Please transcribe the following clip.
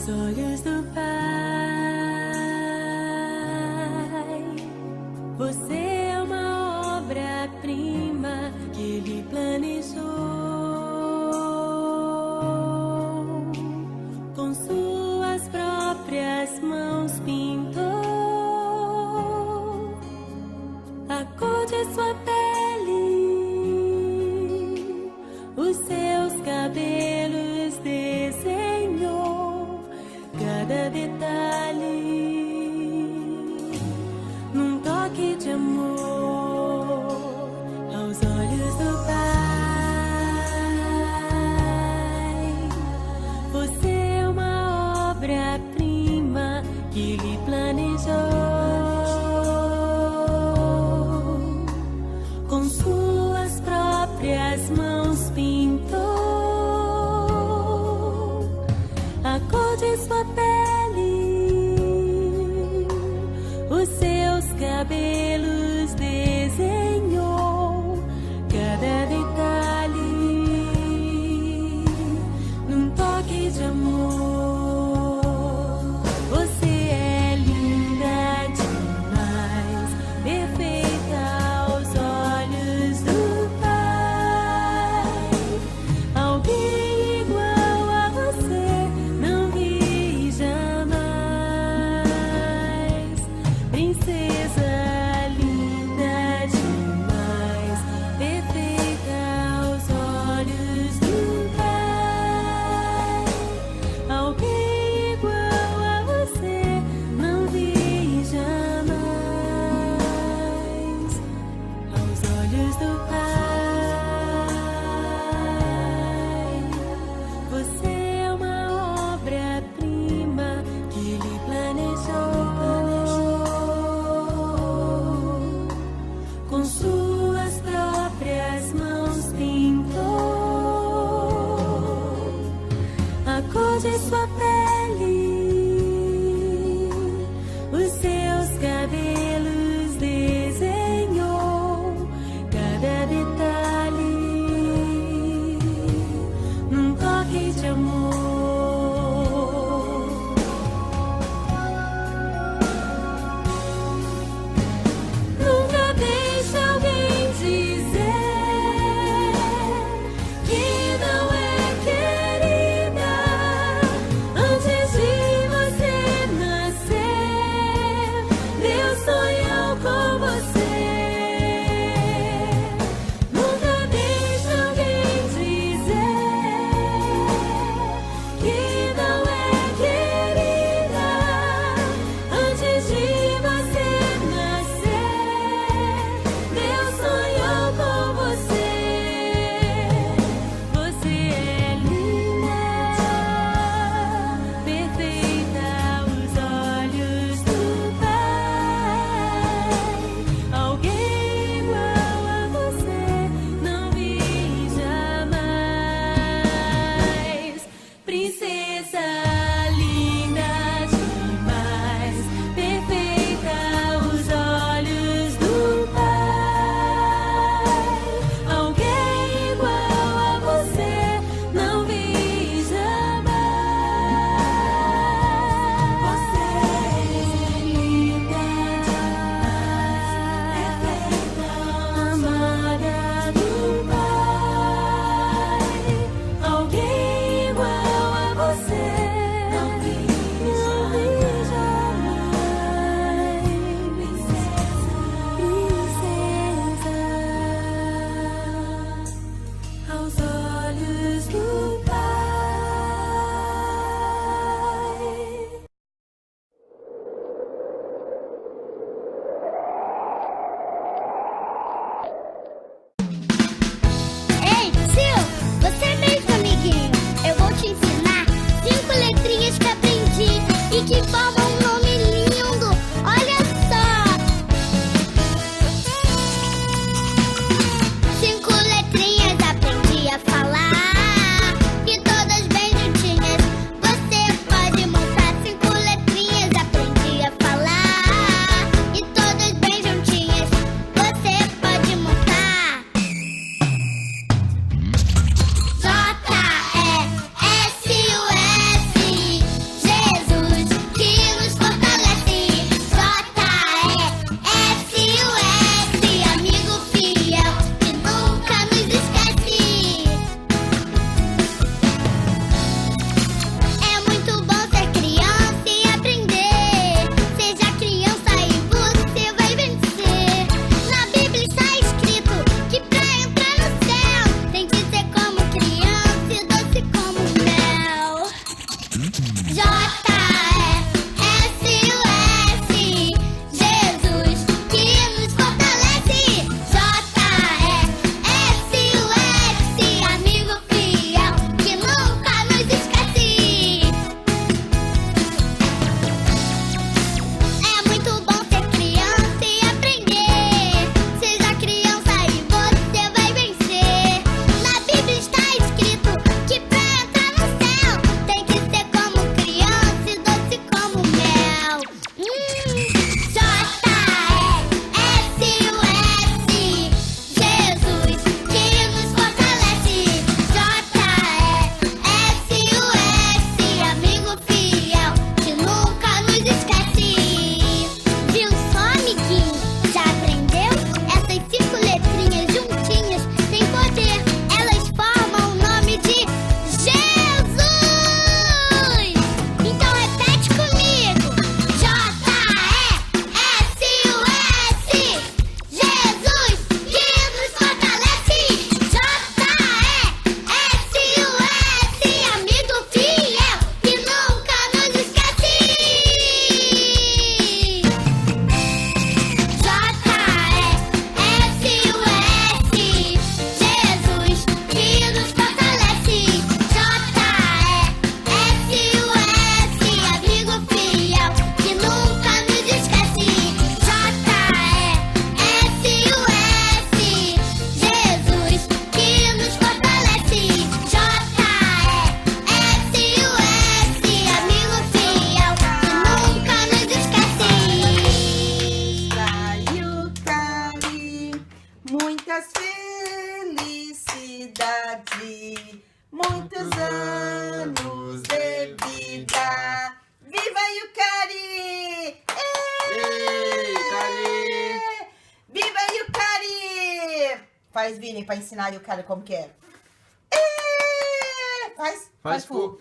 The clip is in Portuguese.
aos olhos do Pai. Você é uma obra-prima que Ele planejou. Com suas próprias mãos pintou a cor de sua pele, os seus cabelos desenhou cada detalhe num toque de amor aos olhos do Pai. Você é uma obra-prima que Ele planejou. Com suas próprias mãos pintou a cor de sua pele, os seus cabelos desenhou cada detalhe num toque de amor. Você é linda demais, perfeita aos olhos do Pai. Alguém igual a você não vi jamais. Princesa linda demais, perfeita aos olhos do Pai. Alguém igual a você não vi jamais. Aos olhos do Pai, você é uma obra-prima que Ele planejou. Com suas próprias mãos pintou a cor de sua pele, os seus cabelos desenhou cada detalhe num toque de amor. Nunca deixe alguém dizer que não é querida antes de você nascer. Deus sonhou com você. Nunca deixe alguém dizer que não é querida antes de você nascer. Deus sonhou com você. Você é linda, perfeita aos olhos do Pai. Alguém igual a você não vi jamais. Princesa linda demais, perfeita aos olhos do Pai. Alguém igual a você não vi jamais. Você é linda demais, perfeita, amada do Pai. Alguém igual a você não vi jamais. Princesa, aos olhos do Pai. Ei, Sil, você mesmo, amiguinho. Eu vou te ensinar 5 letrinhas que abrem Jesus que nos fortalece. J-E-S-U-S, amigo fiel que nunca nos esquece. É muito bom ser criança e aprender. Seja criança e você vai vencer. Na Bíblia está escrito que pra entrar no céu tem que ser como criança e doce como mel. J-E-S-U-S, Jesus que nos fortalece. J-E-S-U-S, amigo fiel que nunca nos esquece. Viu só, amiguinho? Já aprendeu? Essas 5 letrinhas juntinhas têm poder. Elas formam o nome de Jesus. Então repete comigo. J-E-S-U-S, Jesus que nos fortalece. J-E-S-U-S, amigo fiel que nunca nos esquece. J-E-S-U-S, Jesus que nos fortalece. J-E-S-U-S, amigo fiel que nunca nos esquece. J-E-S-U-S, Jesus que nos fortalece. J-E-S-U-S, amigo fiel que nunca nos esquece. Sayukari, muitas felicidades, muitos anos de vida. Viva Yukari! Viva Yukari! Faz, Vini, pra ensinar a Yukari como que é. Faz, Faz fu.